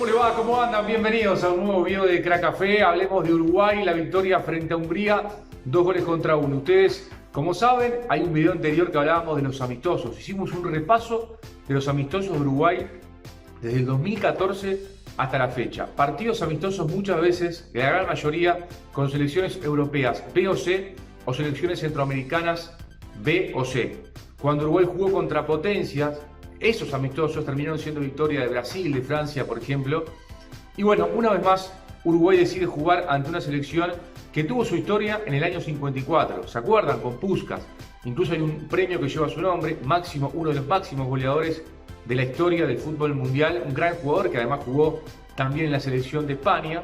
¿Cómo le va? ¿Cómo andan? Bienvenidos a un nuevo video de Crack Café. Hablemos de Uruguay, la victoria frente a Hungría, 2-1. Ustedes, como saben, hay un video anterior que hablábamos de los amistosos. Hicimos un repaso de los amistosos de Uruguay desde el 2014 hasta la fecha. Partidos amistosos muchas veces, la gran mayoría, con selecciones europeas B o C o selecciones centroamericanas B o C. Cuando Uruguay jugó contra potencias, esos amistosos terminaron siendo victoria de Brasil, de Francia, por ejemplo. Y bueno, una vez más, Uruguay decide jugar ante una selección que tuvo su historia en el año 54. ¿Se acuerdan? Con Puskás. Incluso hay un premio que lleva su nombre, máximo, uno de los máximos goleadores de la historia del fútbol mundial. Un gran jugador que además jugó también en la selección de España.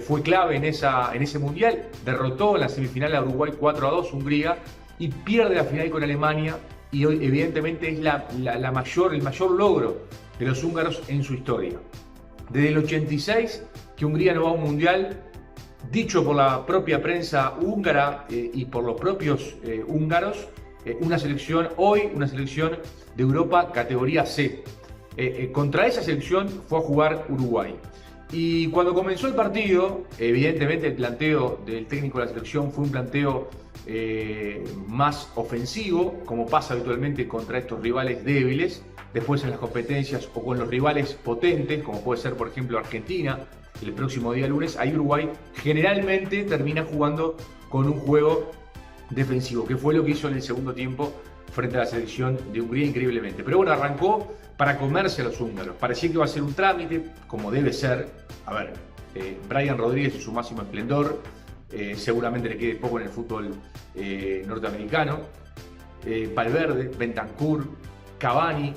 Fue clave en ese mundial. Derrotó en la semifinal a Uruguay 4-2, Hungría, y pierde la final con Alemania. Y hoy evidentemente es el mayor logro de los húngaros en su historia. Desde el 86 que Hungría no va a un mundial, dicho por la propia prensa húngara y por los propios húngaros, una selección de Europa categoría C. Contra esa selección fue a jugar Uruguay. Y cuando comenzó el partido, evidentemente el planteo del técnico de la selección fue un planteo más ofensivo, como pasa habitualmente contra estos rivales débiles. Después en las competencias o con los rivales potentes, como puede ser por ejemplo Argentina, el próximo día lunes, ahí Uruguay generalmente termina jugando con un juego defensivo, que fue lo que hizo en el segundo tiempo frente a la selección de Hungría increíblemente. Pero bueno, arrancó para comerse a los húngaros. Parecía que iba a ser un trámite, como debe ser. A ver, Brian Rodríguez en su máximo esplendor, seguramente le quede poco en el fútbol norteamericano. Valverde, Bentancur, Cavani,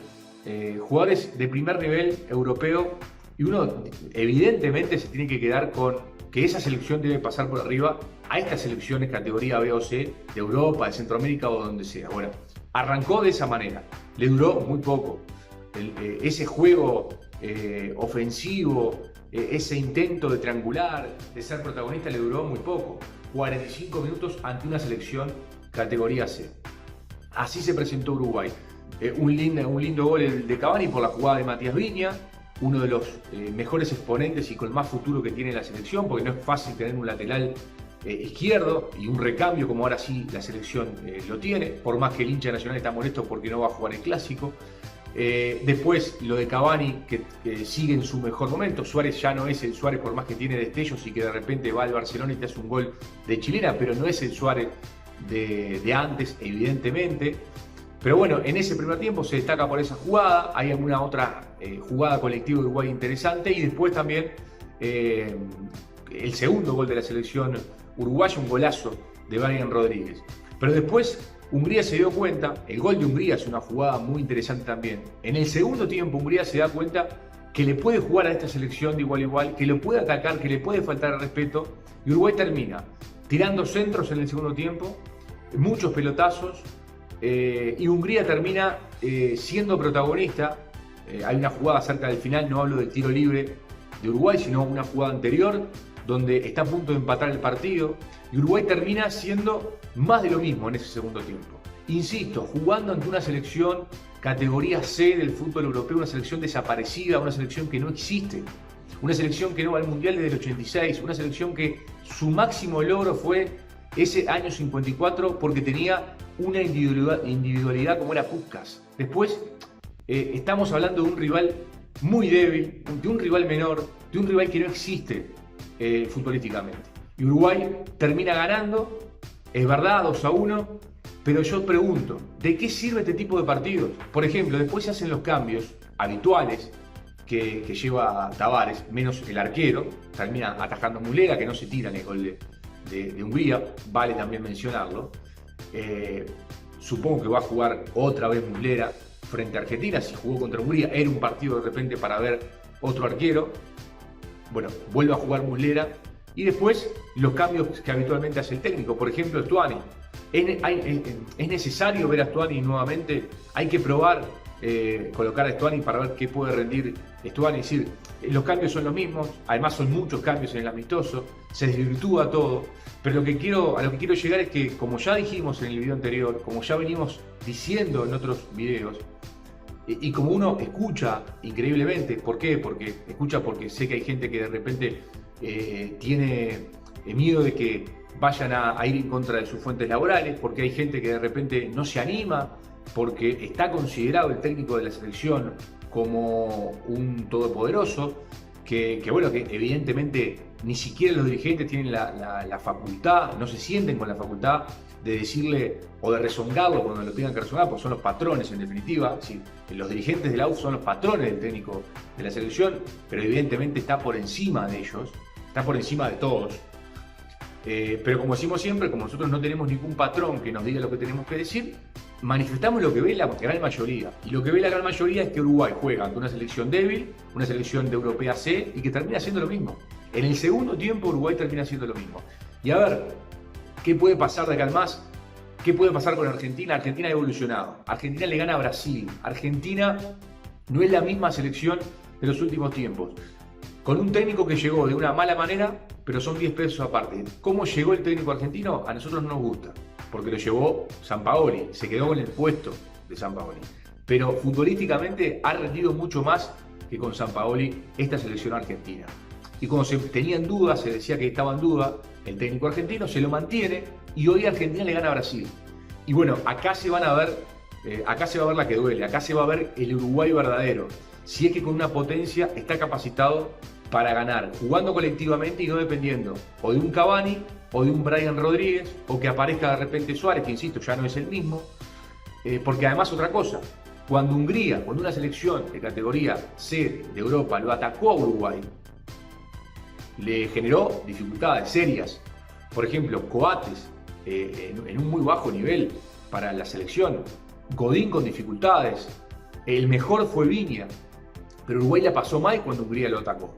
jugadores de primer nivel europeo, y uno evidentemente se tiene que quedar con que esa selección debe pasar por arriba a estas selecciones categoría B o C de Europa, de Centroamérica o donde sea. Bueno, arrancó de esa manera, le duró muy poco. Ese juego ofensivo, ese intento de triangular, de ser protagonista, le duró muy poco. 45 minutos ante una selección categoría C. Así se presentó Uruguay. Un lindo gol de Cavani por la jugada de Matías Viña, uno de los mejores exponentes y con más futuro que tiene la selección, porque no es fácil tener un lateral izquierdo y un recambio como ahora sí la selección lo tiene, por más que el hincha nacional está molesto porque no va a jugar el clásico. Después lo de Cavani, que sigue en su mejor momento. Suárez ya no es el Suárez, por más que tiene destellos y que de repente va al Barcelona y te hace un gol de chilena, pero no es el Suárez de antes, evidentemente. Pero bueno, en ese primer tiempo se destaca por esa jugada. Hay alguna otra jugada colectiva de Uruguay interesante, y después también el segundo gol de la selección uruguaya, un golazo de Brian Rodríguez. Pero después Hungría se dio cuenta, el gol de Hungría es una jugada muy interesante también. En el segundo tiempo Hungría se da cuenta que le puede jugar a esta selección de igual a igual, que lo puede atacar, que le puede faltar el respeto, y Uruguay termina tirando centros en el segundo tiempo, muchos pelotazos, y Hungría termina siendo protagonista. Hay una jugada cerca del final, no hablo del tiro libre de Uruguay, sino una jugada anterior, donde está a punto de empatar el partido, y Uruguay termina siendo más de lo mismo en ese segundo tiempo. Insisto, jugando ante una selección categoría C del fútbol europeo, una selección desaparecida, una selección que no existe, una selección que no va al Mundial desde el 86, una selección que su máximo logro fue ese año 54 porque tenía una individualidad como era Puskás. Después estamos hablando de un rival muy débil, de un rival menor, de un rival que no existe futbolísticamente. Y Uruguay termina ganando, es verdad, 2-1, pero yo pregunto, ¿de qué sirve este tipo de partidos? Por ejemplo, después se hacen los cambios habituales que lleva Tavares, menos el arquero, termina atajando Muslera, que no se tira en el gol de Hungría, vale también mencionarlo. Supongo que va a jugar otra vez Muslera frente a Argentina. Si jugó contra Hungría, era un partido de repente para ver otro arquero. Bueno, vuelve a jugar Muslera. Y después los cambios que habitualmente hace el técnico. Por ejemplo, Stuani. ¿Es necesario ver a Stuani nuevamente? Hay que probar colocar a Stuani para ver qué puede rendir Stuani. Es decir, los cambios son los mismos. Además son muchos cambios en el amistoso. Se desvirtúa todo. Pero a lo que quiero llegar es que, como ya dijimos en el video anterior, como ya venimos diciendo en otros videos, Y como uno escucha increíblemente, ¿por qué? Porque escucha porque sé que hay gente que de repente tiene miedo de que vayan a ir en contra de sus fuentes laborales, porque hay gente que de repente no se anima, porque está considerado el técnico de la selección como un todopoderoso, bueno, que evidentemente ni siquiera los dirigentes tienen la facultad, no se sienten con la facultad de decirle o de rezongarlo cuando lo tengan que rezongar, porque son los patrones en definitiva. ¿Sí? Los dirigentes de la UF son los patrones del técnico de la selección, pero evidentemente está por encima de ellos, está por encima de todos. Pero como decimos siempre, como nosotros no tenemos ningún patrón que nos diga lo que tenemos que decir, manifestamos lo que ve la gran mayoría. Y lo que ve la gran mayoría es que Uruguay juega ante una selección débil, una selección de Europea C, y que termina haciendo lo mismo. En el segundo tiempo Uruguay termina haciendo lo mismo. Y a ver, ¿qué puede pasar de acá al más? ¿Qué puede pasar con Argentina? Argentina ha evolucionado. Argentina le gana a Brasil. Argentina no es la misma selección de los últimos tiempos. Con un técnico que llegó de una mala manera, pero son 10 pesos aparte. ¿Cómo llegó el técnico argentino? A nosotros no nos gusta, porque lo llevó Sampaoli, se quedó con el puesto de Sampaoli. Pero futbolísticamente ha rendido mucho más que con Sampaoli esta selección argentina. Y cuando se tenían dudas, se decía que estaba en duda, el técnico argentino se lo mantiene y hoy Argentina le gana a Brasil. Y bueno, acá se va a ver la que duele, acá se va a ver el Uruguay verdadero. Si es que con una potencia está capacitado para ganar, jugando colectivamente y no dependiendo o de un Cavani o de un Brian Rodríguez, o que aparezca de repente Suárez, que insisto, ya no es el mismo. Porque además otra cosa, cuando una selección de categoría C de Europa lo atacó a Uruguay, le generó dificultades serias. Por ejemplo, Coates en un muy bajo nivel para la selección, Godín con dificultades, el mejor fue Viña, pero Uruguay la pasó mal cuando Hungría lo atacó.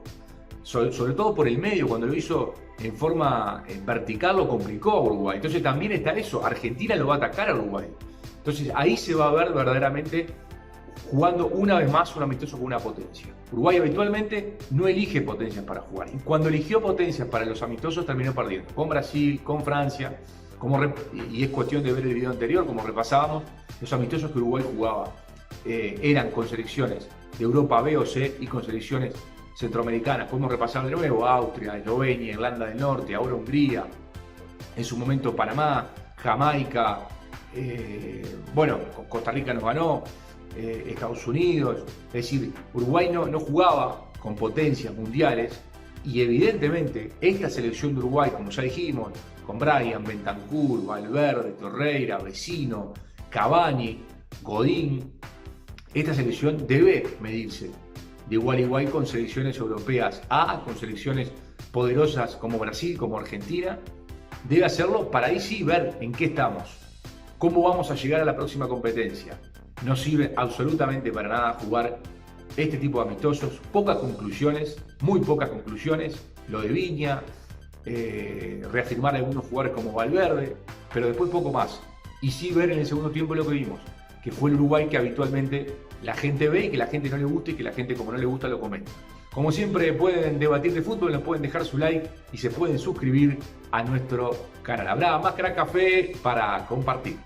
Sobre todo por el medio, cuando lo hizo en forma vertical lo complicó a Uruguay. Entonces también está eso, Argentina lo va a atacar a Uruguay. Entonces ahí se va a ver verdaderamente jugando una vez más un amistoso con una potencia. Uruguay habitualmente no elige potencias para jugar. Y cuando eligió potencias para los amistosos terminó perdiendo. Con Brasil, con Francia. Y es cuestión de ver el video anterior, como repasábamos, los amistosos que Uruguay jugaba eran con selecciones de Europa B o C y con selecciones centroamericanas. Podemos repasar de nuevo Austria, Eslovenia, Irlanda del Norte, ahora Hungría, en su momento Panamá, Jamaica, bueno, Costa Rica nos ganó, Estados Unidos. Es decir, Uruguay no jugaba con potencias mundiales y evidentemente esta selección de Uruguay, como ya dijimos, con Brian, Bentancur, Valverde, Torreira, Vecino, Cavani, Godín, esta selección debe medirse de igual a igual con selecciones europeas A, con selecciones poderosas como Brasil, como Argentina. Debe hacerlo para ahí sí ver en qué estamos, cómo vamos a llegar a la próxima competencia. No sirve absolutamente para nada jugar este tipo de amistosos, pocas conclusiones, muy pocas conclusiones, lo de Viña, reafirmar a algunos jugadores como Valverde, pero después poco más. Y sí ver en el segundo tiempo lo que vimos, que fue el Uruguay que habitualmente la gente ve y que la gente no le gusta y que la gente como no le gusta lo comenta. Como siempre pueden debatir de fútbol, nos pueden dejar su like y se pueden suscribir a nuestro canal. Habrá más Crack Café para compartir.